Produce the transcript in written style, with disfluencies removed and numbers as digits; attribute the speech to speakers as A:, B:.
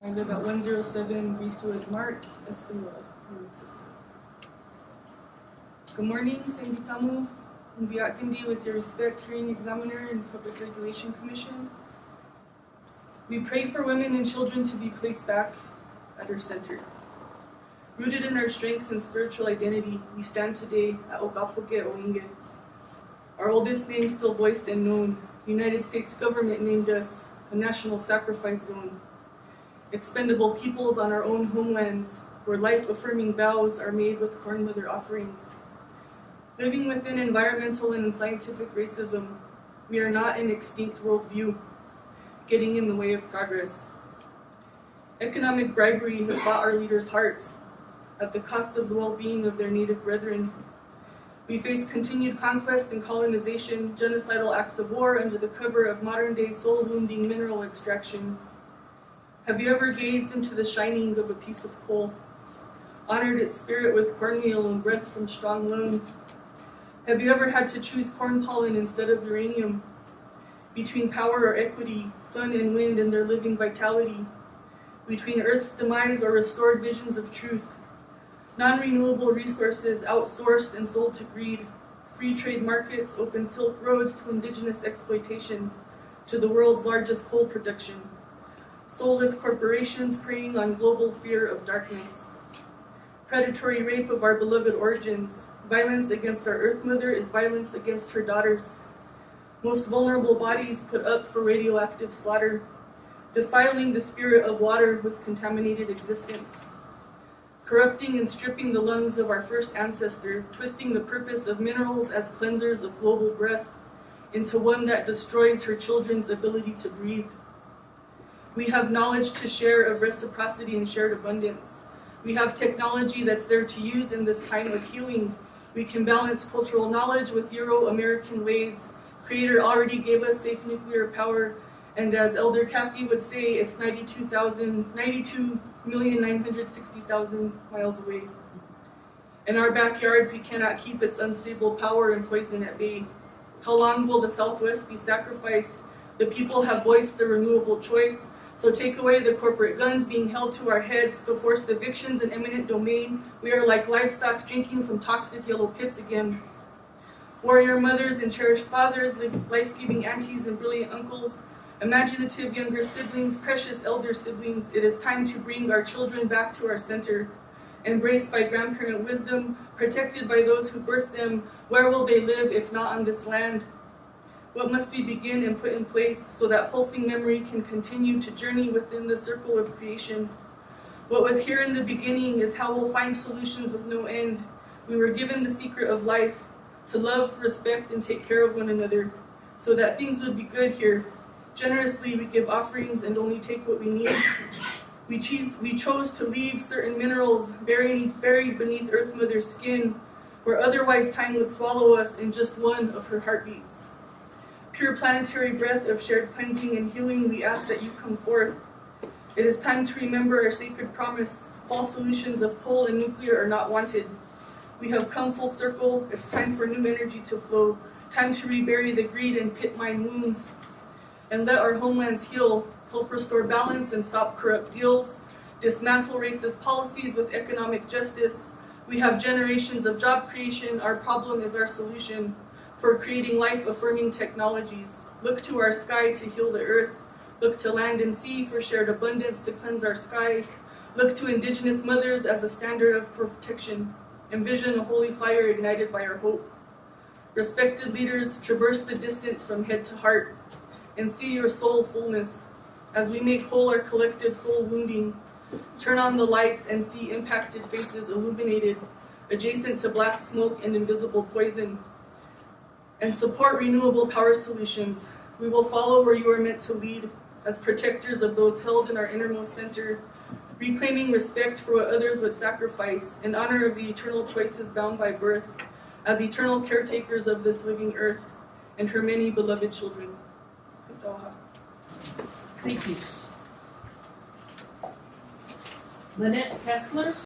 A: I live at 107 Greasewood Mark, Espanola. Good morning, Cindy Tamu. Beata with your respect, hearing examiner and Public Regulation Commission. We pray for women and children to be placed back at our center. Rooted in our strengths and spiritual identity, we stand today at Okapoke Oinge. Our oldest name still voiced and known, United States government named us a national sacrifice zone. Expendable peoples on our own homelands, where life-affirming vows are made with corn mother offerings. Living within environmental and scientific racism, we are not an extinct worldview, getting in the way of progress. Economic bribery has bought our leaders' hearts, at the cost of the well-being of their native brethren. We face continued conquest and colonization, genocidal acts of war under the cover of modern-day soul-wounding mineral extraction. Have you ever gazed into the shining of a piece of coal, honored its spirit with cornmeal and breath from strong lungs? Have you ever had to choose corn pollen instead of uranium? Between power or equity, sun and wind and their living vitality, between Earth's demise or restored visions of truth, non-renewable resources outsourced and sold to greed, free trade markets open silk roads to indigenous exploitation, to the world's largest coal production, soulless corporations preying on global fear of darkness, predatory rape of our beloved origins. Violence against our Earth Mother is violence against her daughters. Most vulnerable bodies put up for radioactive slaughter, defiling the spirit of water with contaminated existence, corrupting and stripping the lungs of our first ancestor, twisting the purpose of minerals as cleansers of global breath into one that destroys her children's ability to breathe. We have knowledge to share of reciprocity and shared abundance. We have technology that's there to use in this time of healing. We can balance cultural knowledge with Euro-American ways. Creator already gave us safe nuclear power, and as Elder Kathy would say, it's 92,960,000 miles away. In our backyards, we cannot keep its unstable power and poison at bay. How long will the Southwest be sacrificed? The people have voiced the renewable choice. So take away the corporate guns being held to our heads, the forced evictions in eminent domain. We are like livestock drinking from toxic yellow pits again. Warrior mothers and cherished fathers, life-giving aunties and brilliant uncles, imaginative younger siblings, precious elder siblings, it is time to bring our children back to our center. Embraced by grandparent wisdom, protected by those who birthed them, where will they live if not on this land? What must we begin and put in place so that pulsing memory can continue to journey within the circle of creation? What was here in the beginning is how we'll find solutions with no end. We were given the secret of life, to love, respect, and take care of one another, so that things would be good here. Generously, we give offerings and only take what we need. We chose to leave certain minerals buried beneath Earth Mother's skin, where otherwise time would swallow us in just one of her heartbeats. Pure planetary breath of shared cleansing and healing, we ask that you come forth. It is time to remember our sacred promise. False solutions of coal and nuclear are not wanted. We have come full circle. It's time for new energy to flow. Time to rebury the greed and pit mine wounds. And let our homelands heal. Help restore balance and stop corrupt deals. Dismantle racist policies with economic justice. We have generations of job creation. Our problem is our solution. For creating life-affirming technologies. Look to our sky to heal the earth. Look to land and sea for shared abundance to cleanse our sky. Look to indigenous mothers as a standard of protection. Envision a holy fire ignited by our hope. Respected leaders, traverse the distance from head to heart and see your soul fullness as we make whole our collective soul wounding. Turn on the lights and see impacted faces illuminated, adjacent to black smoke and invisible poison. And support renewable power solutions. We will follow where you are meant to lead as protectors of those held in our innermost center, reclaiming respect for what others would sacrifice in honor of the eternal choices bound by birth, as eternal caretakers of this living earth and her many beloved children.
B: Thank you. Lynette Kessler.